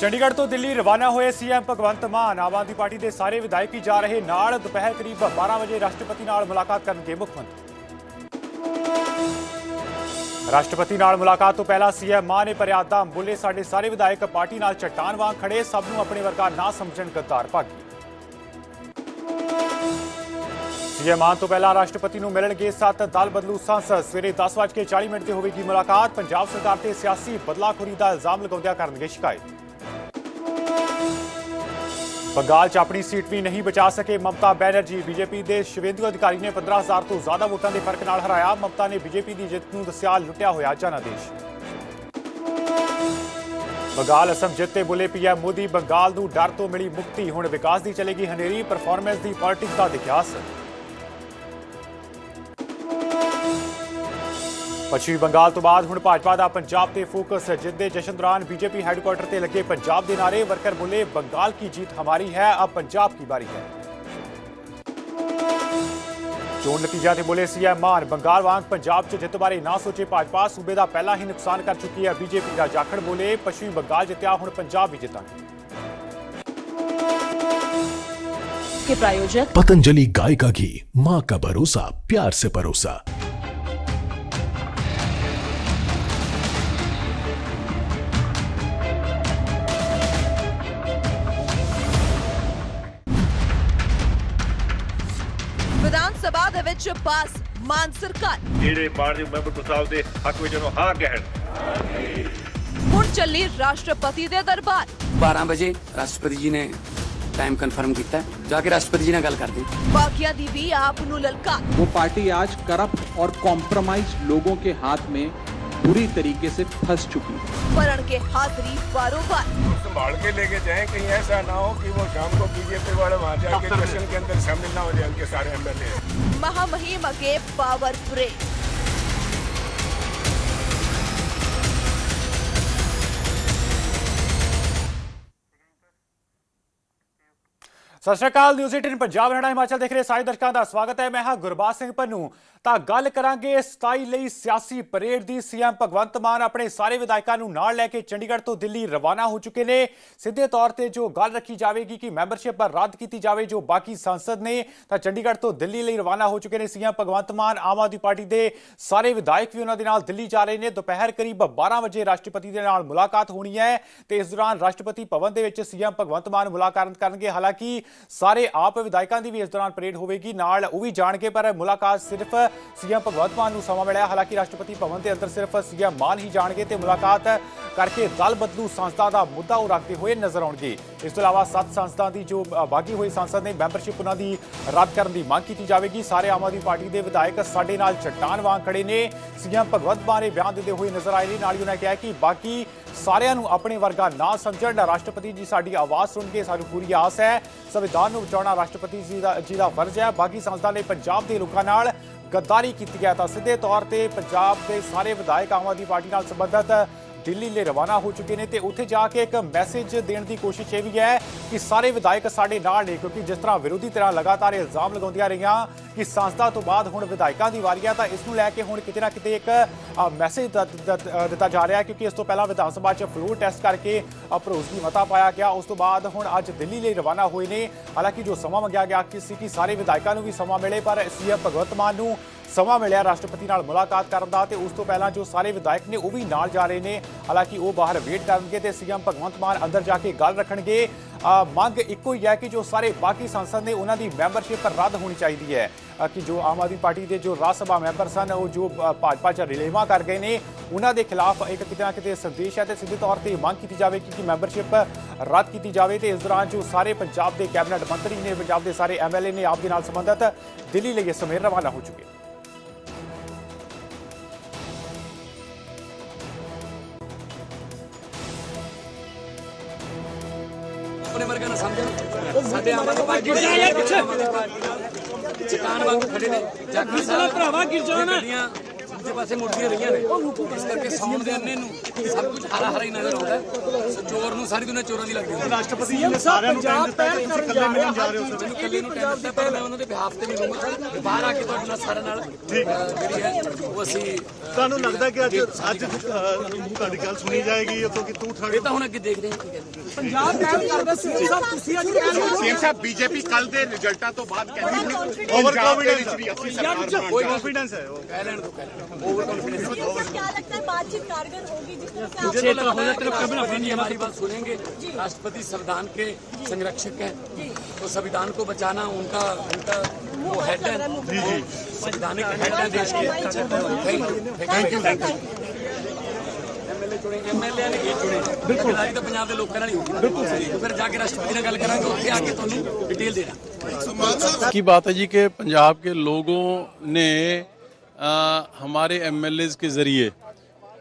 ਚੰਡੀਗੜ੍ਹ ਤੋਂ ਦਿੱਲੀ ਰਵਾਨਾ ਹੋਏ ਸੀਐਮ ਭਗਵੰਤ ਮਾਨ ਆਮ ਆਦਮੀ ਪਾਰਟੀ ਦੇ ਸਾਰੇ ਵਿਧਾਇਕ ਵੀ ਜਾ ਰਹੇ ਨਾਲ। ਦੁਪਹਿਰ ਕਰੀਬ 12 ਵਜੇ ਰਾਸ਼ਟਰਪਤੀ ਨਾਲ ਮੁਲਾਕਾਤ ਕਰਨਗੇ ਮੁੱਖ ਮੰਤਰੀ। ਰਾਸ਼ਟਰਪਤੀ ਨਾਲ ਮੁਲਾਕਾਤ ਤੋਂ ਪਹਿਲਾਂ ਸੀਐਮ ਮਾਨ ਨੇ ਭਰਿਆ ਦਮ। ਬੋਲੇ, ਸਾਡੇ ਸਾਰੇ ਵਿਧਾਇਕ ਪਾਰਟੀ ਨਾਲ ਚੱਟਾਨ ਵਾਂਗ ਖੜੇ, ਸਭ ਨੂੰ ਆਪਣੇ ਵਰਗਾ ਨਾ ਸਮਝਣ ਗੱਦਾਰ ਭਾਗੀ। ਸੀਐਮ ਮਾਨ ਤੋਂ ਪਹਿਲਾਂ ਰਾਸ਼ਟਰਪਤੀ ਨੂੰ ਮਿਲਣਗੇ 7 ਦਲ ਬਦਲੂ ਸੰਸਦ। ਸਵੇਰੇ 10:40 ਤੇ ਹੋਵੇਗੀ ਮੁਲਾਕਾਤ। ਪੰਜਾਬ ਸਰਕਾਰ ਤੇ ਸਿਆਸੀ ਬਦਲਾਖੋਰੀ ਦਾ ਇਲਜ਼ਾਮ ਲਗਾਉਂਦਿਆਂ ਕਰਨਗੇ ਸ਼ਿਕਾਇਤ। ਬੰਗਾਲ 'ਚ ਆਪਣੀ ਸੀਟ ਵੀ ਨਹੀਂ ਬਚਾ ਸਕੇ ਮਮਤਾ ਬੈਨਰਜੀ। ਬੀਜੇਪੀ ਦੇ ਸ਼ਿਵੇਂਦੂ ਅਧਿਕਾਰੀ ਨੇ 15,000 ਤੋਂ ਜ਼ਿਆਦਾ ਵੋਟਾਂ ਦੇ ਫਰਕ ਨਾਲ ਹਰਾਇਆ। ਮਮਤਾ ਨੇ ਬੀਜੇਪੀ ਦੀ ਜਿੱਤ ਨੂੰ ਦੱਸਿਆ ਲੁੱਟਿਆ ਹੋਇਆ ਜਨਾਦੇਸ਼। ਬੰਗਾਲ ਅਸਮ ਜਿੱਤ ਤੇ ਬੋਲੇ ਪੀਐਮ ਮੋਦੀ, ਬੰਗਾਲ ਨੂੰ ਡਰ ਤੋਂ ਮਿਲੀ ਮੁਕਤੀ, ਹੁਣ ਵਿਕਾਸ ਦੀ ਚਲੇਗੀ ਹਨੇਰੀ। ਪਰਫਾਰਮੈਂਸ ਦੀ ਪੋਲਿਟਿਕਸ ਦਾ ਦਿਖਿਆ ਅਸਰ। ਪੱਛਮੀ ਬੰਗਾਲ ਤੋਂ ਬਾਅਦ ਹੁਣ ਭਾਜਪਾ ਦਾ ਪੰਜਾਬ ਤੇ ਫੋਕਸ। ਜਿੱਤ ਦੇ ਜਸ਼ਨ ਦੌਰਾਨ ਬੀਜੇਪੀ ਹੈੱਡਕੁਆਰਟਰ ਤੇ ਲੱਗੇ ਪੰਜਾਬ ਦੇ ਨਾਰੇ। ਵਰਕਰ ਬੋਲੇ, ਬੰਗਾਲ ਕੀ जीत हमारी है, अब पंजाब की बारी है। ਚੋਣ ਨਤੀਜਾ ਤੇ ਬੋਲੇ ਸੀਐਮ ਮਾਨ, ਬੰਗਾਲ ਵਾਂਗ ਪੰਜਾਬ 'ਚ ਜਿੱਤ ਬਾਰੇ ਨਾ ਸੋਚੇ ਭਾਜਪਾ, ਸੂਬੇ ਦਾ ਪਹਿਲਾਂ ਹੀ ਨੁਕਸਾਨ ਕਰ ਚੁੱਕੀ ਹੈ ਬੀਜੇਪੀ ਦਾ ਜਾਖੜ। ਬੋਲੇ, ਪੱਛਮੀ ਬੰਗਾਲ ਜਿੱਤਿਆ, ਹੁਣ ਪੰਜਾਬ ਵੀ ਜਿੱਤਾਂਗੇ। के प्रायोजक पतंजलि गाय का घी, मां का भरोसा, प्यार से परोसा। विधान सभा दे विच पास मान सरकार ਜਿਹੜੇ ਮਾਨਯੋਗ ਮੈਂਬਰ ਸਾਹਿਬ ਦੇ ਹੱਕ ਵਿੱਚ ਉਹਨੂੰ ਹਾਂ ਕਹਿਣ। ਹੁਣ ਚੱਲੀ ਰਾਸ਼ਟਰਪਤੀ ਦੇ ਦਰਬਾਰ। 12 बजे राष्ट्रपति जी ने टाइम कंफर्म किया है, जाके राष्ट्रपति जी ने गल कर दी। बाकिया दी भी आप नु ललकार। वो पार्टी आज करप्ट और कॉम्प्रोमाइज लोगों के हाथ में बुरी तरीके से फंस चुकी है। परण के हाजिरी बारोबार। संभाल के लेके जाएं, कहीं ऐसा ना हो कि वो शाम को बीजेपी वाले वहां जाके जश्न के अंदर शामिल ना हो जाए उनके सारे एमएलए। महामहिम के पावर ब्रेक। ਸਤਿ ਸ਼੍ਰੀ ਅਕਾਲ। ਨਿਊਜ਼ 18 ਪੰਜਾਬ ਹਰਿਆਣਾ ਹਿਮਾਚਲ ਦੇਖ ਰਹੇ ਸਾਰੇ ਦਰਸ਼ਕਾਂ ਦਾ ਸਵਾਗਤ ਹੈ। ਮੈਂ ਹਾਂ ਗੁਰਬਾਜ ਸਿੰਘ ਪੰਨੂ। ਤਾਂ ਗੱਲ ਕਰਾਂਗੇ 27 ਲਈ ਸਿਆਸੀ ਪਰੇਡ ਦੀ। ਸੀਐਮ ਭਗਵੰਤ ਮਾਨ ਆਪਣੇ ਸਾਰੇ ਵਿਧਾਇਕਾਂ ਨੂੰ ਨਾਲ ਲੈ ਕੇ ਚੰਡੀਗੜ੍ਹ ਤੋਂ ਦਿੱਲੀ ਰਵਾਨਾ ਹੋ ਚੁੱਕੇ ਨੇ। ਸਿੱਧੇ ਤੌਰ ਤੇ ਜੋ ਗੱਲ ਰੱਖੀ ਜਾਵੇਗੀ ਕਿ ਮੈਂਬਰਸ਼ਿਪ ਰੱਦ ਕੀਤੀ ਜਾਵੇ ਜੋ ਬਾਕੀ ਸੰਸਦ ਨੇ, ਤਾਂ ਚੰਡੀਗੜ੍ਹ ਤੋਂ ਦਿੱਲੀ ਲਈ ਰਵਾਨਾ ਹੋ ਚੁੱਕੇ ਨੇ ਸੀਐਮ ਭਗਵੰਤ ਮਾਨ। ਆਮ ਆਦਮੀ ਪਾਰਟੀ ਦੇ ਸਾਰੇ ਵਿਧਾਇਕ ਵੀ ਉਹਨਾਂ ਦੇ ਨਾਲ ਦਿੱਲੀ ਜਾ ਰਹੇ ਨੇ। ਦੁਪਹਿਰ ਕਰੀਬ 12 ਵਜੇ ਰਾਸ਼ਟਰਪਤੀ ਦੇ ਨਾਲ ਮੁਲਾਕਾਤ ਹੋਣੀ ਹੈ ਤੇ ਇਸ ਦੌਰਾਨ ਰਾਸ਼ਟਰਪਤੀ ਭਵਨ ਦੇ ਵਿੱਚ ਸੀਐਮ ਭਗਵੰਤ ਮਾਨ ਮੁਲਾਕਾਤ ਕਰਨਗੇ। ਹਾਲਾਂਕਿ ਸਾਰੇ ਆਪ ਵਿਧਾਇਕਾਂ ਦੀ ਵੀ ਇਸ ਦੌਰਾਨ ਪਰੇਡ ਹੋਵੇਗੀ, ਨਾਲ ਉਹ ਵੀ ਜਾਣਗੇ, ਪਰ ਮੁਲਾਕਾਤ ਸਿਰਫ ਸੀਐਮ ਭਗਵੰਤ ਮਾਨ ਨੂੰ ਸਮਾਂ ਮਿਲਿਆ। ਹਾਲਾਂਕਿ ਰਾਸ਼ਟਰਪਤੀ ਭਵਨ ਦੇ ਅੰਦਰ ਸਿਰਫ ਸੀਐਮ ਮਾਨ ਹੀ ਜਾਣਗੇ ਤੇ ਮੁਲਾਕਾਤ ਕਰਕੇ ਦਲ ਬਦਲੂ ਸੰਸਦਾਂ ਦਾ ਮੁੱਦਾ ਉਹ ਰੱਖਦੇ ਹੋਏ ਨਜ਼ਰ ਆਉਣਗੇ। ਇਸ ਤੋਂ ਇਲਾਵਾ 7 ਸੰਸਦਾਂ ਦੀ ਜੋ ਬਾਗੀ ਹੋਏ ਸੰਸਦ ਨੇ ਮੈਂਬਰਸ਼ਿਪ ਉਹਨਾਂ ਦੀ ਰੱਦ ਕਰਨ ਦੀ ਮੰਗ ਕੀਤੀ ਜਾਵੇਗੀ। ਸਾਰੇ ਆਮ ਆਦਮੀ ਪਾਰਟੀ ਦੇ ਵਿਧਾਇਕ ਸਾਡੇ ਨਾਲ ਚੱਟਾਨ ਵਾਂਗ ਖੜੇ ਨੇ, ਸੀਐਮ ਭਗਵੰਤ ਮਾਨ ਨੇ ਬਿਆਨ ਦਿੰਦੇ ਹੋਏ ਨਜ਼ਰ ਆਏ ਨੇ। ਨਾਲ ਹੀ ਉਹਨਾਂ ਕਿਹਾ ਕਿ ਬਾਕੀ ਸਾਰਿਆਂ ਨੂੰ ਆਪਣੇ ਵਰਗਾ ਨਾ ਸਮਝਣ, ਰਾਸ਼ਟਰਪਤੀ ਜੀ ਸਾਡੀ ਆਵਾਜ਼ ਸੁਣ ਕੇ ਸਾਨੂੰ ਪੂਰੀ ਆਸ ਹੈ। ਸੰਵਿਧਾਨ ਨੂੰ ਬਚਾਉਣਾ ਰਾਸ਼ਟਰਪਤੀ ਜੀ ਦਾ ਫਰਜ਼ ਹੈ। ਬਾਕੀ ਸੰਸਦਾਂ ਨੇ ਪੰਜਾਬ ਦੇ ਲੋਕਾਂ ਨਾਲ ਗੱਦਾਰੀ ਕੀਤੀ ਹੈ। ਤਾਂ ਸਿੱਧੇ ਤੌਰ ਤੇ ਪੰਜਾਬ ਦੇ ਸਾਰੇ ਵਿਧਾਇਕ ਆਮ ਆਦਮੀ ਪਾਰਟੀ ਨਾਲ ਸੰਬੰਧਿਤ ਦਿੱਲੀ ਲਈ ਰਵਾਨਾ ਹੋ ਚੁੱਕੇ ਨੇ ਤੇ ਉੱਥੇ ਜਾ ਕੇ ਇੱਕ ਮੈਸੇਜ ਦੇਣ ਦੀ ਕੋਸ਼ਿਸ਼ ਇਹ ਵੀ ਹੈ ਕਿ ਸਾਰੇ ਵਿਧਾਇਕ ਸਾਡੇ ਨਾਲ ਨੇ, ਕਿਉਂਕਿ ਜਿਸ ਤਰ੍ਹਾਂ ਵਿਰੋਧੀ ਧਿਰਾਂ ਲਗਾਤਾਰ ਇਲਜ਼ਾਮ ਲਗਾਉਂਦੀਆਂ ਰਹੀਆਂ ਕਿ ਸੰਸਦਾ ਤੋਂ ਬਾਅਦ ਹੁਣ ਵਿਧਾਇਕਾਂ ਦੀ ਵਾਰੀ ਹੈ, ਤਾਂ ਇਸ ਨੂੰ ਲੈ ਕੇ ਹੁਣ ਕਿਤੇ ਨਾ ਕਿਤੇ ਇੱਕ ਮੈਸੇਜ ਦਿੱਤਾ ਜਾ ਰਿਹਾ ਹੈ। ਕਿਉਂਕਿ ਇਸ ਤੋਂ ਪਹਿਲਾਂ ਵਿਧਾਨ ਸਭਾ 'ਚ ਫਲੋਰ ਟੈਸਟ ਕਰਕੇ ਭਰੋਸਗੀ ਮਤਾ ਪਾਇਆ ਗਿਆ, ਉਸ ਤੋਂ ਬਾਅਦ ਹੁਣ ਅੱਜ ਦਿੱਲੀ ਲਈ ਰਵਾਨਾ ਹੋਏ ਨੇ। ਹਾਲਾਂਕਿ ਜੋ ਸਮਾਂ ਮੰਗਿਆ ਗਿਆ ਸੀ ਕਿ ਸਾਰੇ ਵਿਧਾਇਕਾਂ ਨੂੰ ਵੀ ਸਮਾਂ ਮਿਲੇ, ਪਰ ਸੀਐਮ ਭਗਵੰਤ ਮਾਨ ਨੂੰ ਸਮਾਂ ਮਿਲਿਆ ਰਾਸ਼ਟਰਪਤੀ ਨਾਲ ਮੁਲਾਕਾਤ ਕਰਨ ਦਾ ਤੇ ਉਸ ਤੋਂ ਪਹਿਲਾਂ ਜੋ ਸਾਰੇ ਵਿਧਾਇਕ ਨੇ ਉਹ ਵੀ ਨਾਲ ਜਾ ਰਹੇ ਨੇ। ਹਾਲਾਂਕਿ ਉਹ ਬਾਹਰ ਵੇਟ ਕਰਨਗੇ ਤੇ ਸੀਐਮ ਭਗਵੰਤ ਮਾਨ ਅੰਦਰ ਜਾ ਕੇ ਗੱਲ ਰੱਖਣਗੇ। ਮੰਗ ਇੱਕੋ ਹੀ ਹੈ ਕਿ ਜੋ ਸਾਰੇ ਬਾਕੀ ਸੰਸਦ ਨੇ ਉਹਨਾਂ ਦੀ ਮੈਂਬਰਸ਼ਿਪ ਰੱਦ ਹੋਣੀ ਚਾਹੀਦੀ ਹੈ। ਕਿ ਜੋ ਆਮ ਆਦਮੀ ਪਾਰਟੀ ਦੇ ਜੋ ਰਾਜ ਸਭਾ ਮੈਂਬਰ ਸਨ ਉਹ ਜੋ ਭਾਜਪਾ 'ਚ ਰਿਲੇਵਾ ਕਰ ਗਏ ਨੇ, ਉਹਨਾਂ ਦੇ ਖਿਲਾਫ ਇੱਕ ਕਿਤੇ ਨਾ ਕਿਤੇ ਸੰਦੇਸ਼ ਹੈ ਤੇ ਸਿੱਧੇ ਤੌਰ ਤੇ ਮੰਗ ਕੀਤੀ ਜਾਵੇ ਕਿ ਮੈਂਬਰਸ਼ਿਪ ਰੱਦ ਕੀਤੀ ਜਾਵੇ। ਤੇ ਇਸ ਦੌਰਾਨ ਜੋ ਸਾਰੇ ਪੰਜਾਬ ਦੇ ਕੈਬਨਿਟ ਮੰਤਰੀ ਨੇ, ਪੰਜਾਬ ਦੇ ਸਾਰੇ ਐਮਐਲਏ ਨੇ ਆਪ ਦੇ ਨਾਲ ਸੰਬੰਧਿਤ ਦਿੱਲੀ ਲਈ ਇਸ ਸਮੇਂ ਰਵਾਨਾ ਹੋ ਚੁੱਕੇ। अपने वर्गा ना समझो साडे आम आदमी पार्टी चट्टान वांग खड़े ने जागी सारा भरावा गिर जाना दੂਜੇ ਪਾਸੇ ਮੁੜਦੀਆਂ ਰਹੀਆਂ ਨੇ। ਇਸ ਕਰਕੇ ਸੌਣ ਦੇ ਅੰਨੇ ਨੂੰ सब कुछ हरा हरा ही नजर आता है। चोर ਨੂੰ ਸਾਰੀ ਦੁਨੀਆ ਚੋਰਾਂ ਦੀ ਲੱਗਦੀ ਹੈ। ਰਾਸ਼ਟਰਪਤੀ ਜੀ ਨੇ ਸਾਰਿਆਂ ਨੂੰ ਟਾਈਮ ਦਿੱਤਾ ਕਿ ਤੁਸੀਂ ਇਕੱਲੇ ਮਿਲਣ ਜਾ ਰਹੇ ਹੋ ਸਰ। ਇਕੱਲੇ ਨੂੰ ਟਾਈਮ ਦਿੱਤਾ ਪਰ ਮੈਂ ਉਹਨਾਂ ਦੇ ਬਿਹਾਫ ਤੇ ਮਿਲੂੰਗਾ ਬਾਹਰ ਆ ਕੇ ਤੁਹਾਡੇ ਨਾਲ ਸਾਰਿਆਂ ਨਾਲ ਜਿਹੜੀ ਹੈ ਉਹ ਅਸੀਂ ਤੁਹਾਨੂੰ ਲੱਗਦਾ ਕਿ ਅੱਜ ਤੁਹਾਡੀ ਗੱਲ ਸੁਣੀ ਜਾਏਗੀ ਕਿਉਂਕਿ ਤੂੰ ਇਹ ਤਾਂ ਹੁਣ ਅੱਗੇ ਦੇਖਦੇ ਹਾਂ ਕੀ ਕਹਿੰਦੇ। ਪੰਜਾਬ ਕਾਇਮ ਕਰਦਾ ਸੀਐਮ ਤੁਸੀਂ ਅੱਜ ਸੀਐਮ ਸਾਹਿਬ ਬੀਜੇਪੀ ਕੱਲ ਦੇ ਰਿਜ਼ਲਟਾਂ ਤੋਂ ਬਾਅਦ ਕਹਿੰਦੀ ਓਵਰ ਵਿੱਚ ਵੀ ਅਸੀਂ ਸਰਕਾਰ ਕੋਈ ਕੌਨਫੀਡੈਂਸ ਹੈ ਕਹਿ ਲੈਣ ਤੋਂ ਓਵਰ कॉन्फिडेंस क्या लगता है बातचीत कारगर होगी जिसमें क्या मुझे तो हमारी बात सुनेंगे। राष्ट्रपति संविधान के संरक्षक हैं तो संविधान को बचाना उनका वो हेड है, संवैधानिक हेड है देश के। Thank you. एमएलए चुनेंगे, एमएलए ने ये चुने बिल्कुल तो पंजाब के लोगों नहीं होगी बिल्कुल। तो फिर जाके राष्ट्रपति ने गल करांगे उत्थे आके तुहानू डिटेल देना की बात है जी कि पंजाब के लोगों ने हमारे एमएलएज के ज़रिए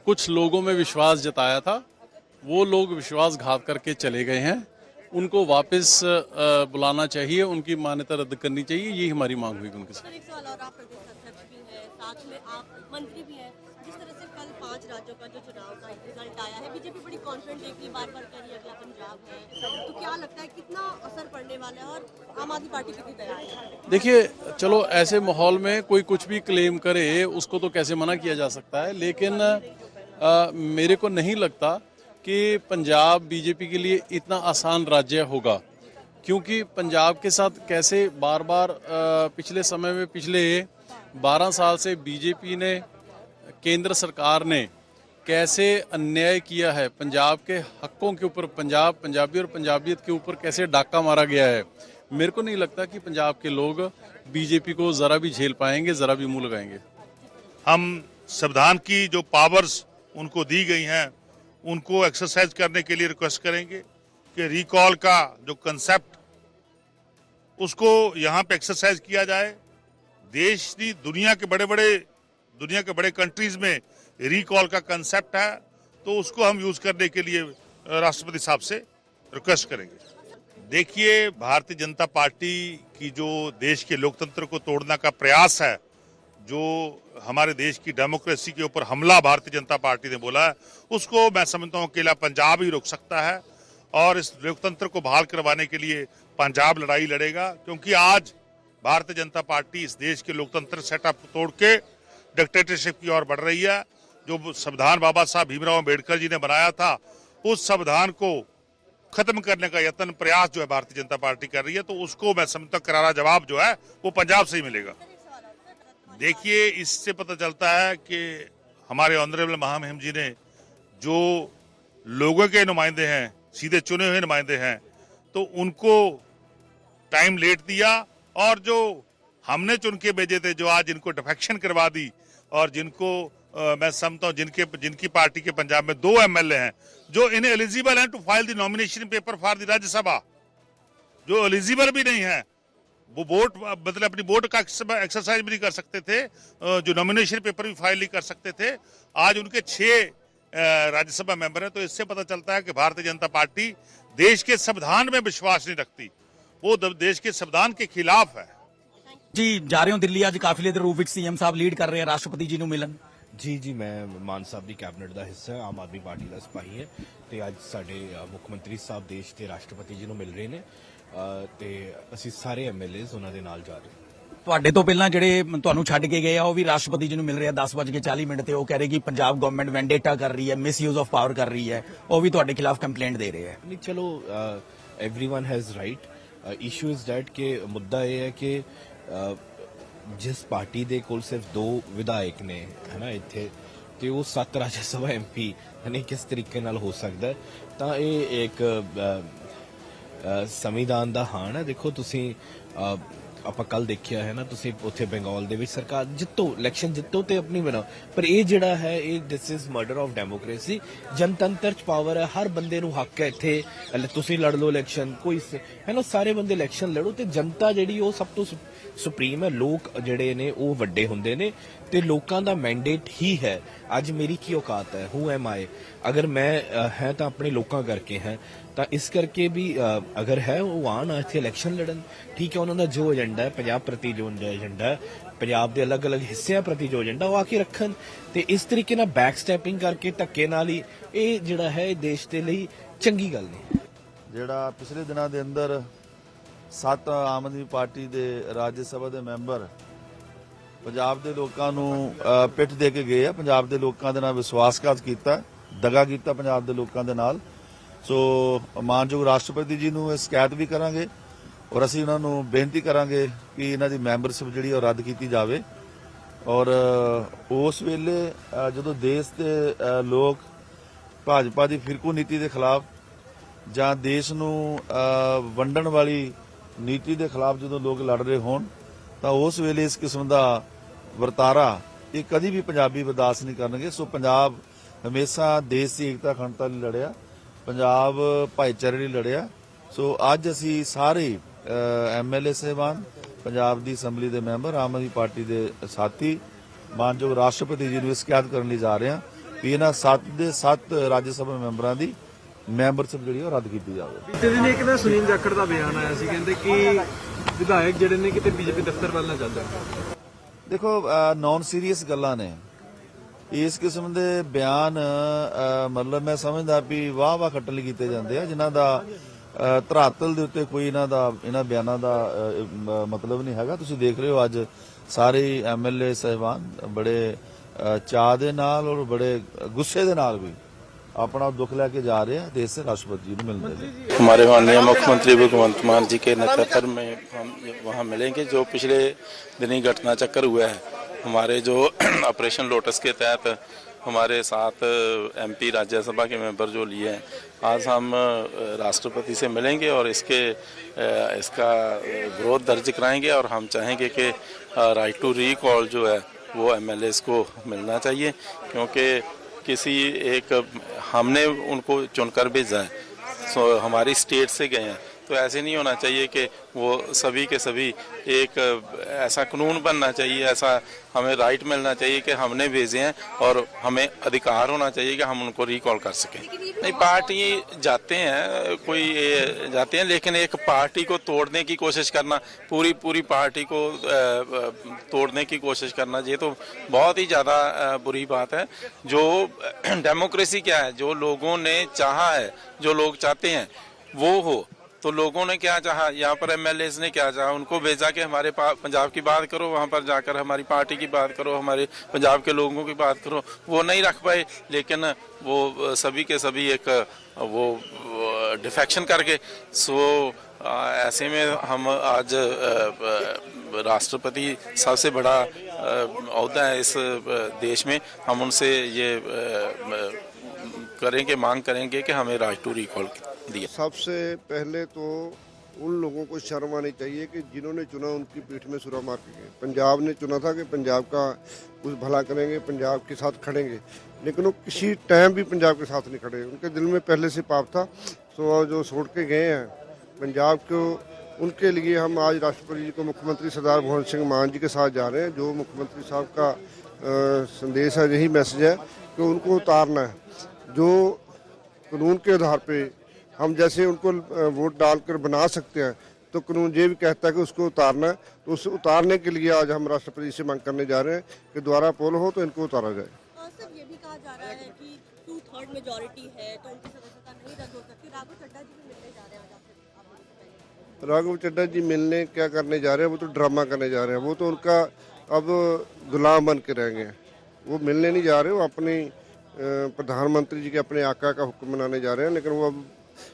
कुछ लोगों में विश्वास जताया था। वो लोग विश्वासघात करके चले गए हैं, उनको वापस बुलाना चाहिए, उनकी मान्यता रद्द करनी चाहिए। यही हमारी मांग हुई उनके साथ। एक सवाल और, आप प्रदेश अध्यक्ष भी हैं, साथ में आप मंत्री भी हैं। जिस तरह से कल 5 राज्यों का जो चुनाव का रिजल्ट आया है, बीजेपी बड़ी कॉन्फिडेंट है कि बार कर रही है अगला पंजाब है, तो क्या लगता है कितना असर पड़ने वाला है और आम आदमी पार्टी कितनी तैयार है? देखिए चलो ऐसे माहौल में कोई कुछ भी क्लेम करे उसको तो कैसे मना किया जा सकता है, लेकिन मेरे को नहीं लगता कि पंजाब बीजेपी के लिए इतना आसान राज्य होगा, क्योंकि पंजाब के साथ कैसे बार बार पिछले समय में पिछले 12 साल से बीजेपी ने केंद्र सरकार ने कैसे अन्याय किया है, पंजाब के हकों के ऊपर, पंजाबी और पंजाबियत के ऊपर कैसे डाका मारा गया है। मेरे को नहीं लगता कि पंजाब के लोग बीजेपी को ज़रा भी झेल पाएंगे, ज़रा भी मुंह लगाएंगे। हम संविधान की जो पावर्स उनको दी गई हैं उनको एक्सरसाइज करने के लिए रिक्वेस्ट करेंगे कि रिकॉल का जो कंसेप्ट उसको यहाँ पे एक्सरसाइज किया जाए। देश की दुनिया के बड़े कंट्रीज में रिकॉल का कंसेप्ट है, तो उसको हम यूज करने के लिए राष्ट्रपति साहब से रिक्वेस्ट करेंगे। देखिए भारतीय जनता पार्टी की जो देश के लोकतंत्र को तोड़ने का प्रयास है, जो हमारे देश की डेमोक्रेसी के ऊपर हमला भारतीय जनता पार्टी ने बोला है, उसको मैं समझता हूँ अकेला पंजाब ही रोक सकता है। और इस लोकतंत्र को बहाल करवाने के लिए पंजाब लड़ाई लड़ेगा, क्योंकि आज भारतीय जनता पार्टी इस देश के लोकतंत्र सेटअप तोड़ के डिक्टेटरशिप की ओर बढ़ रही है। जो संविधान बाबा साहब भीमराव अम्बेडकर जी ने बनाया था, उस संविधान को खत्म करने का यत्न प्रयास जो है भारतीय जनता पार्टी कर रही है, तो उसको मैं समझता करारा जवाब जो है वो पंजाब से ही मिलेगा। देखिए इससे पता चलता है कि हमारे ऑनरेबल महामहिम जी ने जो लोगों के नुमाइंदे हैं, सीधे चुने हुए नुमाइंदे हैं, तो उनको टाइम लेट दिया, और जो हमने चुन के भेजे थे, जो आज इनको डिफेक्शन करवा दी, और जिनको मैं समझता हूँ जिनकी पार्टी के पंजाब में 2 एमएलए हैं जो इन एलिजिबल हैं to file the nomination paper for the Rajya Sabha, जो एलिजिबल भी नहीं है, वो वोट मतलब अपनी वोट का एक्सरसाइज भी नहीं कर सकते थे, जो नॉमिनेशन पेपर भी फाइल नहीं कर सकते थे। आज उनके 6 राज्यसभा मेंबर हैं। तो इससे पता चलता है कि भारतीय जनता पार्टी देश के संविधान में विश्वास नहीं रखती, वो देश के संविधान के खिलाफ है। जी जा रहे हो दिल्ली, ਅੱਜ ਕਾਫਲੇ ਦੇ ਰੂਪ ਵਿੱਚ ਸੀਐਮ ਸਾਹਿਬ ਲੀਡ ਕਰ ਰਹੇ ਆ ਰਾਸ਼ਟਰਪਤੀ ਜੀ ਨੂੰ ਮਿਲਣ। ਜੀ ਮੈਂ ਮਾਨ ਸਾਹਿਬ ਦੀ ਕੈਬਨਿਟ ਦਾ ਹਿੱਸਾ ਹਾਂ, ਆਮ ਆਦਮੀ ਪਾਰਟੀ ਦਾ ਸਿਪਾਹੀ ਹੈ, ਤੇ ਅੱਜ ਸਾਡੇ ਮੁੱਖ ਮੰਤਰੀ ਸਾਹਿਬ ਦੇਸ਼ ਦੇ ਰਾਸ਼ਟਰਪਤੀ ਜੀ ਨੂੰ ਮਿਲ ਰਹੇ ਨੇ, ਤੇ ਅਸੀਂ ਸਾਰੇ ਐਮਐਲਏਜ਼ ਉਹਨਾਂ ਦੇ ਨਾਲ ਜਾ ਰਹੇ ਹਾਂ। ਤੁਹਾਡੇ ਤੋਂ ਪਹਿਲਾਂ ਜਿਹੜੇ ਤੁਹਾਨੂੰ ਛੱਡ ਕੇ ਗਏ ਆ ਉਹ ਵੀ ਰਾਸ਼ਟਰਪਤੀ ਜੀ ਨੂੰ ਮਿਲ ਰਹੇ ਆ 10:40 ਤੇ। ਉਹ ਕਹਿ ਰਹੇ ਕਿ ਪੰਜਾਬ ਗਵਰਨਮੈਂਟ ਵੈਂਡੇਟਾ ਕਰ ਰਹੀ ਹੈ, ਮਿਸਯੂਜ਼ ਆਫ ਪਾਵਰ ਕਰ ਰਹੀ ਹੈ, ਉਹ ਵੀ ਤੁਹਾਡੇ ਖਿਲਾਫ ਕੰਪਲੇਂਟ ਦੇ ਰਹੇ ਆ। ਨਹੀਂ ਚਲੋ everyone has right, issue is that कि मुद्दा ये है कि जिस पार्टी दे कोल सिर्फ 2 विधायक ने है ना इत्थे, ते वो 7 राज्य सभा MP यानी किस तरीके नाल हो सकता है, तां ये एक संविधान दा हाण है। देखो तुसी ਆਪਾਂ ਕੱਲ ਦੇਖਿਆ ਹੈ ਨਾ, ਤੁਸੀਂ ਉੱਥੇ ਬੰਗਾਲ ਦੇ ਵਿੱਚ ਸਰਕਾਰ ਜਿੱਤੋ, ਇਲੈਕਸ਼ਨ ਜਿੱਤੋ ਤੇ ਆਪਣੀ ਬਣਾਓ, ਪਰ ਇਹ ਜਿਹੜਾ ਹੈ ਇਹ this is murder of democracy. ਜਨਤੰਤਰ ਚ ਪਾਵਰ ਹੈ, ਹਰ ਬੰਦੇ ਨੂੰ ਹੱਕ ਹੈ ਇੱਥੇ, ਤੁਸੀਂ ਲੜ ਲਓ ਇਲੈਕਸ਼ਨ, ਕੋਈ ਹੈ ਨਾ, ਸਾਰੇ ਬੰਦੇ ਇਲੈਕਸ਼ਨ ਲੜੋ, ਤੇ ਜਨਤਾ ਜਿਹੜੀ ਉਹ ਸਭ ਤੋਂ ਸੁਪਰੀਮ ਹੈ। ਲੋਕ ਜਿਹੜੇ ਨੇ ਉਹ ਵੱਡੇ ਹੁੰਦੇ ਨੇ, ਤੇ ਲੋਕਾਂ ਦਾ ਮੈਂਡੇਟ ਹੀ ਹੈ। ਅੱਜ ਮੇਰੀ ਕੀ ਔਕਾਤ ਹੈ, ਹੂ ਐਮ ਆਈ, ਅਗਰ ਮੈਂ ਹੈ ਤਾਂ ਆਪਣੇ ਲੋਕਾਂ ਕਰਕੇ ਹੈ, ਤਾਂ ਇਸ ਕਰਕੇ ਵੀ ਅਗਰ ਹੈ ਉਹ ਆਣ ਇੱਥੇ ਇਲੈਕਸ਼ਨ ਲੜਨ, ਠੀਕ ਹੈ, ਉਹਨਾਂ ਦਾ ਜੋ ਏਜੰਡਾ ਹੈ ਪੰਜਾਬ ਪ੍ਰਤੀ, ਜੋ ਏਜੰਡਾ ਹੈ ਪੰਜਾਬ ਦੇ ਅਲੱਗ-ਅਲੱਗ ਹਿੱਸਿਆਂ ਪ੍ਰਤੀ ਜੋ ਏਜੰਡਾ ਉਹ ਆ ਕੇ ਰੱਖਣ ਤੇ ਇਸ ਤਰੀਕੇ ਨਾਲ ਬੈਕ ਸਟੈਪਿੰਗ ਕਰਕੇ ਧੱਕੇ ਨਾਲ ਹੀ ਇਹ ਜਿਹੜਾ ਹੈ ਇਹ ਦੇਸ਼ ਦੇ ਲਈ ਚੰਗੀ ਗੱਲ ਨਹੀਂ। ਜਿਹੜਾ ਪਿਛਲੇ ਦਿਨਾਂ ਦੇ ਅੰਦਰ 7 ਆਮ ਆਦਮੀ ਪਾਰਟੀ ਦੇ ਰਾਜ ਸਭਾ ਦੇ ਮੈਂਬਰ ਪੰਜਾਬ ਦੇ ਲੋਕਾਂ ਨੂੰ ਪਿੱਠ ਦੇ ਕੇ ਗਏ ਆ, ਪੰਜਾਬ ਦੇ ਲੋਕਾਂ ਦੇ ਨਾਲ ਵਿਸ਼ਵਾਸਘਾਤ ਕੀਤਾ, ਦਗਾ ਕੀਤਾ ਪੰਜਾਬ ਦੇ ਲੋਕਾਂ ਦੇ ਨਾਲ। ਸੋ ਮਾਨਯੋਗ ਰਾਸ਼ਟਰਪਤੀ ਜੀ ਨੂੰ ਇਹ ਸ਼ਿਕਾਇਤ ਵੀ ਕਰਾਂਗੇ ਔਰ ਅਸੀਂ ਉਹਨਾਂ ਨੂੰ ਬੇਨਤੀ ਕਰਾਂਗੇ ਕਿ ਇਹਨਾਂ ਦੀ ਮੈਂਬਰਸ਼ਿਪ ਜਿਹੜੀ ਉਹ ਰੱਦ ਕੀਤੀ ਜਾਵੇ। ਔਰ ਉਸ ਵੇਲੇ ਜਦੋਂ ਦੇਸ਼ ਦੇ ਲੋਕ ਭਾਜਪਾ ਦੀ ਫਿਰਕੂ ਨੀਤੀ ਦੇ ਖਿਲਾਫ ਜਾਂ ਦੇਸ਼ ਨੂੰ ਵੰਡਣ ਵਾਲੀ ਨੀਤੀ ਦੇ ਖਿਲਾਫ ਜਦੋਂ ਲੋਕ ਲੜ ਰਹੇ ਹੋਣ ਤਾਂ ਉਸ ਵੇਲੇ ਇਸ ਕਿਸਮ ਦਾ ਵਰਤਾਰਾ ਇਹ ਕਦੀ ਵੀ ਪੰਜਾਬੀ ਬਰਦਾਸ਼ਤ ਨਹੀਂ ਕਰਨਗੇ। ਸੋ ਪੰਜਾਬ ਹਮੇਸ਼ਾ ਦੇਸ਼ ਦੀ ਏਕਤਾ ਅਖੰਡਤਾ ਲਈ ਲੜਿਆ, ਪੰਜਾਬ ਭਾਈਚਾਰੇ ਲਈ ਲੜਿਆ। ਸੋ ਅੱਜ ਅਸੀਂ ਸਾਰੇ ਐਮਐਲਏ ਸਾਹਿਬਾਨ, ਪੰਜਾਬ ਦੀ ਅਸੈਂਬਲੀ ਦੇ ਮੈਂਬਰ, ਆਮ ਆਦਮੀ ਪਾਰਟੀ ਦੇ ਸਾਥੀ ਮਾਨਯੋਗ ਰਾਸ਼ਟਰਪਤੀ ਜੀ ਨੂੰ ਸ਼ਿਕਾਇਤ ਕਰਨ ਲਈ ਜਾ ਰਹੇ ਹਾਂ ਕਿ ਇਹਨਾਂ 7 ਦੇ 7 ਰਾਜ ਸਭਾ ਮੈਂਬਰਾਂ ਦੀ ਮੈਂਬਰਸ਼ਿਪ ਜਿਹੜੀ ਉਹ ਰੱਦ ਕੀਤੀ ਜਾਵੇ। ਬੀਤੇ ਦਿਨ ਇੱਕ ਨਾ ਸੁਨੀਲ ਜਾਖੜ ਦਾ ਬਿਆਨ ਆਇਆ ਸੀ, ਕਹਿੰਦੇ ਕਿ ਵਿਧਾਇਕ ਜਿਹੜੇ ਨੇ ਕਿਤੇ ਬੀਜੇਪੀ ਦਫ਼ਤਰ ਵੱਲ ਨਾ ਚੱਲਦੇ। ਦੇਖੋ ਨੌਨ ਸੀਰੀਅਸ ਗੱਲਾਂ ਨੇ ਇਸ ਕਿਸਮ ਦੇ ਬਿਆਨ, ਮਤਲਬ ਮੈਂ ਸਮਝਦਾ ਵੀ ਵਾਹ ਖੱਟਣ ਲਈ ਕੀਤੇ ਜਾਂਦੇ ਆ ਜਿਨ੍ਹਾਂ ਦਾ ਧਰਾਤਲ ਦੇ ਉੱਤੇ ਕੋਈ ਇਹਨਾਂ ਬਿਆਨਾਂ ਦਾ ਮਤਲਬ ਨਹੀਂ ਹੈਗਾ। ਤੁਸੀਂ ਦੇਖ ਰਹੇ ਹੋ ਅੱਜ ਸਾਰੇ ਐਮਐਲਏ ਸਾਹਿਬਾਨ ਬੜੇ ਚਾਅ ਦੇ ਨਾਲ ਔਰ ਬੜੇ ਗੁੱਸੇ ਦੇ ਨਾਲ भी अपना दुख लेके जा रहे हैं देश से राष्ट्रपति जी को मिलने। हमारे माननीय मुख्यमंत्री भगवंत मान जी के नेतृत्व में हम वहाँ मिलेंगे। जो पिछले दिनी घटना चक्कर हुआ है, हमारे जो ऑपरेशन लोटस के तहत हमारे 7 एमपी राज्यसभा के मेंबर जो लिए हैं, आज हम राष्ट्रपति से मिलेंगे और इसका विरोध दर्ज कराएंगे और हम चाहेंगे कि राइट टू रिकॉल जो है वो एमएलएस को मिलना चाहिए, क्योंकि किसी एक हमने उनको चुनकर भेजा है, हमारी स्टेट से गए हैं, तो ऐसे नहीं होना चाहिए कि वो सभी के सभी एक ऐसा कानून बनना चाहिए, ऐसा हमें राइट मिलना चाहिए कि हमने भेजे हैं और हमें अधिकार होना चाहिए कि हम उनको रिकॉल कर सकें। नहीं, पार्टी जाते हैं, कोई जाते हैं, लेकिन एक पार्टी को तोड़ने की कोशिश करना, पूरी पार्टी को तोड़ने की कोशिश करना, ये तो बहुत ही ज़्यादा बुरी बात है। जो डेमोक्रेसी क्या है, जो लोगों ने चाहा है, जो लोग चाहते हैं वो हो। तो लोगों ने क्या चाहा, यहाँ पर एमएलए ने क्या चाहा, उनको भेजा कि हमारे पंजाब की बात करो, वहाँ पर जाकर हमारी पार्टी की बात करो, हमारे पंजाब के लोगों की बात करो, वो नहीं रख पाए। लेकिन वो सभी के सभी एक वो डिफेक्शन करके ऐसे में हम आज राष्ट्रपति सबसे बड़ा ओहदा है इस देश में, हम उनसे ये करेंगे, मांग करेंगे कि हमें राइट टू रिकॉल दिया। सबसे पहले तो उन लोगों को शर्म आनी चाहिए कि जिन्होंने चुना उनकी पीठ में छुरा मार के गए। पंजाब ने चुना था कि पंजाब का कुछ भला करेंगे, पंजाब के साथ खड़ेंगे, लेकिन वो किसी टाइम भी पंजाब के साथ नहीं खड़े। उनके दिल में पहले से पाप था। तो जो छोड़ के गए हैं पंजाब को, उनके लिए हम आज राष्ट्रपति जी को, मुख्यमंत्री सरदार भगवंत सिंह मान जी के साथ जा रहे हैं। जो मुख्यमंत्री साहब का संदेश है, यही मैसेज है कि उनको उतारना है। जो कानून के आधार पे हम जैसे उनको वोट डालकर बना सकते हैं, तो कानून ये भी कहता है कि उसको उतारना है। तो उस उतारने के लिए आज हम राष्ट्रपति से मांग करने जा रहे हैं कि दोबारा पोल हो तो इनको उतारा जाए। सर, ये भी कहा जा रहा है कि 2/3 मेजॉरिटी है तो उनकी सदस्यता नहीं रद्द हो सकती। राघव चड्ढा जी भी मिलने जा रहे हैं। राघव चड्ढा जी मिलने क्या करने जा रहे हैं, वो तो ड्रामा करने जा रहे हैं। वो तो उनका अब गुलाम बन के रह गए हैं। वो मिलने नहीं जा रहे, वो अपनी प्रधानमंत्री जी के अपने आका का हुक्म मनाने जा रहे हैं। लेकिन वो अब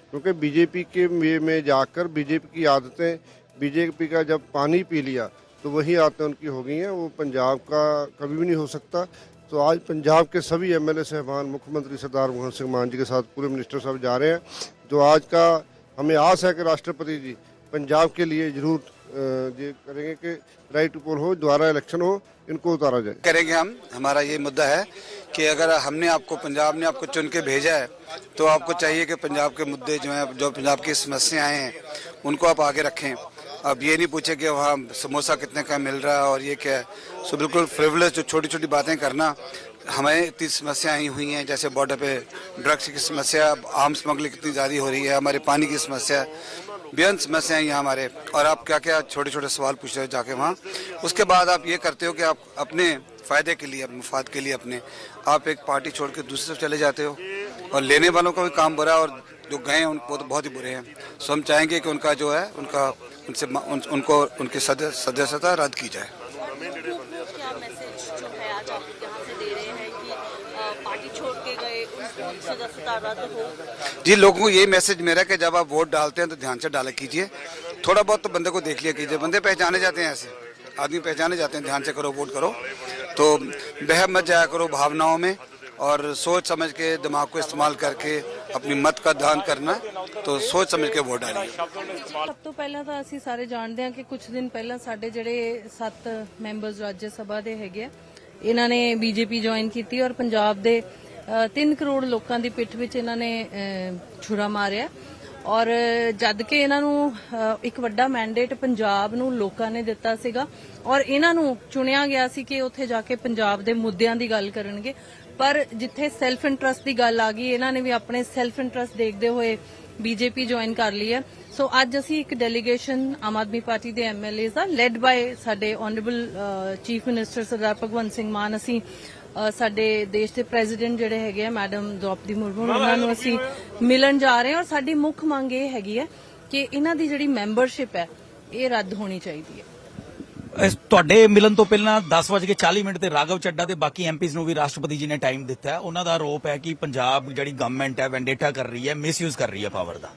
क्योंकि बीजेपी के में जाकर बीजेपी की आदतें, बीजेपी का जब पानी पी लिया तो वही आदतें उनकी हो गई हैं। वो पंजाब का कभी भी नहीं हो सकता। तो आज पंजाब के सभी एमएलए साहबान, मुख्यमंत्री सरदार भगवंत सिंह मान जी के साथ पूरे मिनिस्टर साहब जा रहे हैं। तो आज का हमें आस है कि राष्ट्रपति जी पंजाब के लिए जरूर ये करेंगे कि राइट टू पोल हो, दोबारा इलेक्शन हो, इनको उतारा जाए। करेंगे हम। हमारा ये मुद्दा है कि अगर हमने आपको, पंजाब ने आपको चुन के भेजा है, तो आपको चाहिए कि पंजाब के मुद्दे जो हैं, जो पंजाब की समस्याएं हैं, उनको आप आगे रखें। अब ये नहीं पूछे कि वहाँ समोसा कितने का मिल रहा है और ये क्या है। सो बिल्कुल फ्रिवलेस जो छोटी छोटी बातें करना। हमें इतनी समस्याएं आई हुई हैं, जैसे बॉर्डर पे ड्रग्स की समस्या, आर्म स्मगलिंग कितनी ज़्यादा हो रही है, हमारे पानी की समस्या। बेअंत समस्याएं यहाँ हमारे, और आप क्या क्या छोटे छोटे सवाल पूछ रहे हो जाके वहाँ। उसके बाद आप ये करते हो कि आप अपने फ़ायदे के लिए, मुफाद के लिए अपने आप एक पार्टी छोड़ के दूसरी तरफ चले जाते हो, और लेने वालों का भी काम बुरा है और जो गए हैं उनको तो बहुत ही बुरे हैं। सो हम चाहेंगे कि उनका जो है उनको उनकी सदस्यता रद्द की जाए। क्या मैसेज जो है आज आप यहाँ से दे रहे हैं कि पार्टी छोड़ के गए उनको सदस्यता रद्द हो? जी, लोगों को यही मैसेज मेरा कि जब आप वोट डालते हैं तो ध्यान से डाला कीजिए, थोड़ा बहुत तो बंदे को देख लिया कीजिए। बंदे पहचाने जाते हैं, ऐसे आदमी पहचाने जाते हैं। ध्यान से करो, वोट करो, तो बह मत जाया करो भावनाओं में, और सोच समझ के दिमाग को इस्तेमाल करके अपनी मत का दान करना, तो सोच समझ के वोट डालिए। ਸਭ ਤੋਂ ਪਹਿਲਾਂ ਤਾਂ ਅਸੀਂ ਸਾਰੇ ਜਾਣਦੇ ਹਾਂ ਕਿ ਕੁਝ ਦਿਨ ਪਹਿਲਾਂ ਸਾਡੇ ਜਿਹੜੇ 7 ਮੈਂਬਰਸ ਰਾਜ ਸਭਾ ਦੇ ਹੈਗੇ ਆ, ਇਹਨਾਂ ਨੇ ਬੀਜੇਪੀ ਜੁਆਇਨ ਕੀਤੀ ਔਰ ਪੰਜਾਬ ਦੇ 3 ਕਰੋੜ ਲੋਕਾਂ ਦੀ ਪਿੱਠ ਵਿੱਚ ਇਹਨਾਂ ਨੇ ਛੁਰਾ ਮਾਰਿਆ। ਔਰ ਜਦ ਕਿ ਇਹਨਾਂ ਨੂੰ ਇੱਕ ਵੱਡਾ ਮੈਂਡੇਟ ਪੰਜਾਬ ਨੂੰ ਲੋਕਾਂ ਨੇ ਦਿੱਤਾ ਸੀਗਾ ਔਰ ਇਹਨਾਂ ਨੂੰ ਚੁਣਿਆ ਗਿਆ ਸੀ ਕਿ ਉੱਥੇ ਜਾ ਕੇ ਪੰਜਾਬ ਦੇ ਮੁੱਦਿਆਂ ਦੀ ਗੱਲ ਕਰਨਗੇ, ਪਰ ਜਿੱਥੇ ਸੈਲਫ ਇੰਟਰਸਟ ਦੀ ਗੱਲ ਆ ਗਈ, ਇਹਨਾਂ ਨੇ ਵੀ ਆਪਣੇ ਸੈਲਫ ਇੰਟਰਸਟ ਦੇਖਦੇ ਹੋਏ ਬੀਜੇਪੀ ਜੁਆਇਨ ਕਰ ਲਈ ਹੈ। ਸੋ ਅੱਜ ਅਸੀਂ ਇੱਕ ਡੈਲੀਗੇਸ਼ਨ ਆਮ ਆਦਮੀ ਪਾਰਟੀ ਦੇ ਐਮਐਲਏਜ਼ ਦਾ ਲੈਡ ਬਾਏ ਸਾਡੇ honourable chief minister Sardar Bhagwant Singh ਮਾਨ, ਅਸੀਂ ਸਾਡੇ ਦੇਸ਼ ਦੇ ਪ੍ਰੈਜ਼ੀਡੈਂਟ ਜਿਹੜੇ ਹੈਗੇ ਆ ਮੈਡਮ ਦ੍ਰੌਪਦੀ ਮੁਰਮੂ, ਉਹਨਾਂ ਨੂੰ ਅਸੀਂ ਮਿਲਣ ਜਾ ਰਹੇ ਹਾਂ। ਔਰ ਸਾਡੀ ਮੁੱਖ ਮੰਗ ਇਹ ਹੈਗੀ ਹੈ ਕਿ ਇਹਨਾਂ ਦੀ ਜਿਹੜੀ ਮੈਂਬਰਸ਼ਿਪ ਹੈ ਇਹ ਰੱਦ ਹੋਣੀ ਚਾਹੀਦੀ ਹੈ। ਤੁਹਾਡੇ ਮਿਲਣ ਤੋਂ ਪਹਿਲਾਂ 10:40 ਤੇ ਰਾਘਵ ਚੱਡਾ ਤੇ ਬਾਕੀ ਐਮਪੀਜ਼ ਨੂੰ ਵੀ ਰਾਸ਼ਟਰਪਤੀ ਜੀ ਨੇ ਟਾਈਮ ਦਿੱਤਾ ਹੈ। ਉਹਨਾਂ ਦਾ ਆਰੋਪ ਹੈ ਕਿ ਪੰਜਾਬ ਜਿਹੜੀ ਗਵਰਨਮੈਂਟ ਹੈ ਵੈਂਡੇਟਾ ਕਰ ਰਹੀ ਹੈ, ਮਿਸਯੂਜ਼ ਕਰ ਰਹੀ ਹੈ ਪਾਵਰ ਦਾ।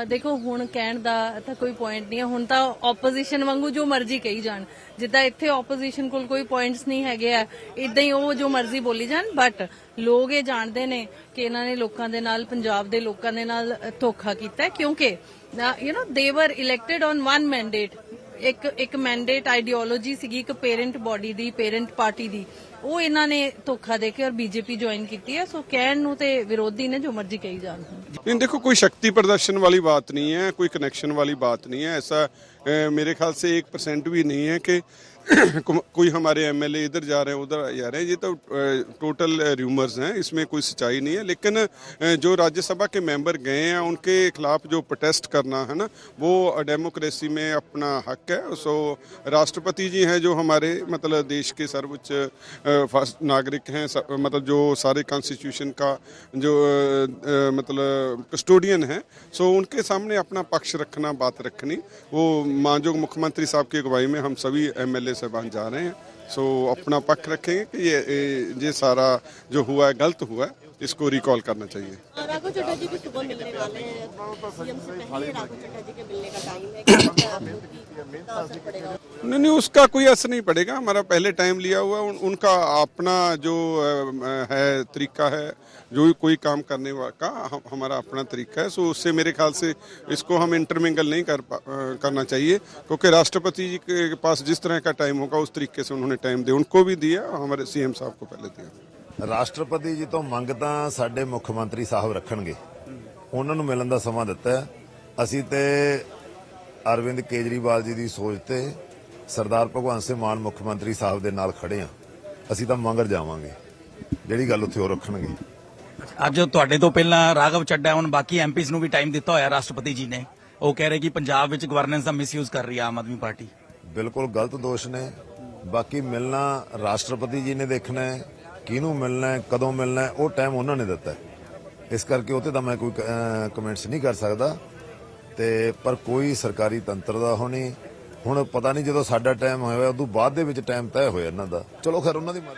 ਦੇਖੋ, ਹੁਣ ਕਹਿਣ ਦਾ ਤਾਂ ਕੋਈ ਪੁਆਇੰਟ ਨਹੀਂ ਹੈ। ਹੁਣ ਤਾਂ ਆਪੋਜੀਸ਼ਨ ਵਾਂਗੂ ਜੋ ਮਰਜ਼ੀ ਕਹੀ ਜਾਣ, ਜਿੱਦਾਂ ਇੱਥੇ ਆਪੋਜੀਸ਼ਨ ਕੋਲ ਕੋਈ ਪੁਆਇੰਟਸ ਨਹੀਂ ਹੈਗੇ ਆ, ਇਦਾਂ ਹੀ ਉਹ ਜੋ ਮਰਜ਼ੀ ਬੋਲੀ ਜਾਣ। ਬਟ ਲੋਕ ਇਹ ਜਾਣਦੇ ਨੇ ਕਿ ਇਹਨਾਂ ਨੇ ਲੋਕਾਂ ਦੇ ਨਾਲ, ਪੰਜਾਬ ਦੇ ਲੋਕਾਂ ਦੇ ਨਾਲ ਧੋਖਾ ਕੀਤਾ, ਕਿਉਂਕਿ ਦੇ ਵਰ ਇਲੈਕਟਡ ਔਨ 1 ਮੈਂਡੇਟ। ਇੱਕ ਮੈਂਡੇਟ ਆਈਡੀਓਲੋਜੀ ਸੀਗੀ, ਇੱਕ ਪੇਰੈਂਟ ਬੋਡੀ ਦੀ, ਪੇਰੈਂਟ ਪਾਰਟੀ ਦੀ, ਉਹ ਇਹਨਾਂ ਨੇ ਧੋਖਾ ਦੇ ਕੇ ਔਰ ਬੀਜੇਪੀ ਜੁਆਇਨ ਕੀਤੀ है। सो ਕਹਿਣ ਨੂੰ ਤੇ ਵਿਰੋਧੀ ਨੇ ਜੋ ਮਰਜ਼ੀ कही जान। नहीं, देखो, कोई शक्ति प्रदर्शन वाली बात नहीं है, कोई कनेक्शन वाली बात नहीं है। ऐसा मेरे ख्याल से 1% भी नहीं है कि कोई हमारे एमएलए इधर जा रहे हैं उधर जा रहे हैं। ये तो टोटल र्यूमर्स हैं, इसमें कोई सच्चाई नहीं है। लेकिन जो राज्यसभा के मेंबर गए हैं उनके खिलाफ जो प्रोटेस्ट करना है ना, वो डेमोक्रेसी में अपना हक है। सो राष्ट्रपति जी हैं जो हमारे मतलब देश के सर्वोच्च नागरिक हैं, मतलब जो सारे कॉन्स्टिट्यूशन का जो मतलब कस्टोडियन है। सो उनके सामने अपना पक्ष रखना, बात रखनी, वो माननीय मुख्यमंत्री साहब की अगुवाई में हम सभी एमएलए साहबान जा रहे हैं। सो अपना पक्ष रखेंगे कि ये सारा जो हुआ है गलत हुआ है, इसको रिकॉल करना चाहिए। राघव चड्ढा जी भी सुबह मिलने वाले हैं, सीएम से पहले राघव चड्ढा जी के मिलने का टाइम है, क्या असर पड़ेगा? नहीं, उसका कोई असर नहीं पड़ेगा। हमारा पहले टाइम लिया हुआ, उनका अपना जो है तरीका है, जो कोई काम करने का हमारा अपना तरीका है। सो उससे मेरे ख्याल से इसको हम इंटरमिंगल नहीं करना चाहिए, क्योंकि राष्ट्रपति जी के पास जिस तरह का टाइम होगा उस तरीके से उन्होंने टाइम दिया, उनको भी दिया, हमारे सीएम साहब को पहले दिया। ਰਾਸ਼ਟਰਪਤੀ ਜੀ ਤੋਂ ਮੰਗ ਤਾਂ ਸਾਡੇ ਮੁੱਖ ਮੰਤਰੀ ਸਾਹਿਬ ਰੱਖਣਗੇ, ਉਹਨਾਂ ਨੂੰ ਮਿਲਣ ਦਾ ਸਮਾਂ ਦਿੱਤਾ। ਅਸੀਂ ਤੇ ਅਰਵਿੰਦ ਕੇਜਰੀਵਾਲ ਜੀ ਦੀ ਸੋਚ ਤੇ ਸਰਦਾਰ ਭਗਵੰਤ ਸਿੰਘ ਮਾਨ ਮੁੱਖ ਮੰਤਰੀ ਸਾਹਿਬ ਦੇ ਨਾਲ ਖੜੇ ਆ। ਅਸੀਂ ਤਾਂ ਮੰਗਰ ਜਾਵਾਂਗੇ, ਜਿਹੜੀ ਗੱਲ ਉੱਥੇ ਉਹ ਰੱਖਣਗੇ। ਅੱਜ ਤੁਹਾਡੇ ਤੋਂ ਪਹਿਲਾਂ ਰਾਘਵ ਚੱਡਾ, ਹੁਣ ਬਾਕੀ ਐਮਪੀਜ਼ ਨੂੰ ਵੀ ਟਾਈਮ ਦਿੱਤਾ ਹੋਇਆ ਰਾਸ਼ਟਰਪਤੀ ਜੀ ਨੇ। ਉਹ ਕਹਿ ਰਹੇ ਕਿ ਪੰਜਾਬ ਵਿੱਚ ਗਵਰਨੈਂਸ ਦਾ ਮਿਸਯੂਜ਼ ਕਰ ਰਹੀ ਹੈ ਆਮ ਆਦਮੀ ਪਾਰਟੀ। ਬਿਲਕੁਲ ਗਲਤ ਦੋਸ਼ ਨੇ। ਬਾਕੀ ਮਿਲਣਾ ਰਾਸ਼ਟਰਪਤੀ ਜੀ ਨੇ ਦੇਖਣਾ ਹੈ, ਕਿਹਨੂੰ ਮਿਲਣਾ ਹੈ, ਕਦੋਂ ਮਿਲਣਾ ਹੈ, ਉਹ ਟਾਈਮ ਉਹਨਾਂ ਨੇ ਦਿੱਤਾ। ਇਸ ਕਰਕੇ ਉਹਤੇ ਤਾਂ ਮੈਂ ਕੋਈ ਕਮੈਂਟਸ ਨਹੀਂ ਕਰ ਸਕਦਾ। ਤੇ ਪਰ ਕੋਈ ਸਰਕਾਰੀ ਤੰਤਰ ਦਾ ਹੋਣੀ, ਹੁਣ ਪਤਾ ਨਹੀਂ ਜਦੋਂ ਸਾਡਾ ਟਾਈਮ ਹੋਇਆ ਉਦੋਂ ਬਾਅਦ ਦੇ ਵਿੱਚ ਟਾਈਮ ਤੈਅ ਹੋਇਆ ਇਹਨਾਂ ਦਾ। ਚਲੋ ਖੈਰ ਉਹਨਾਂ ਦੀ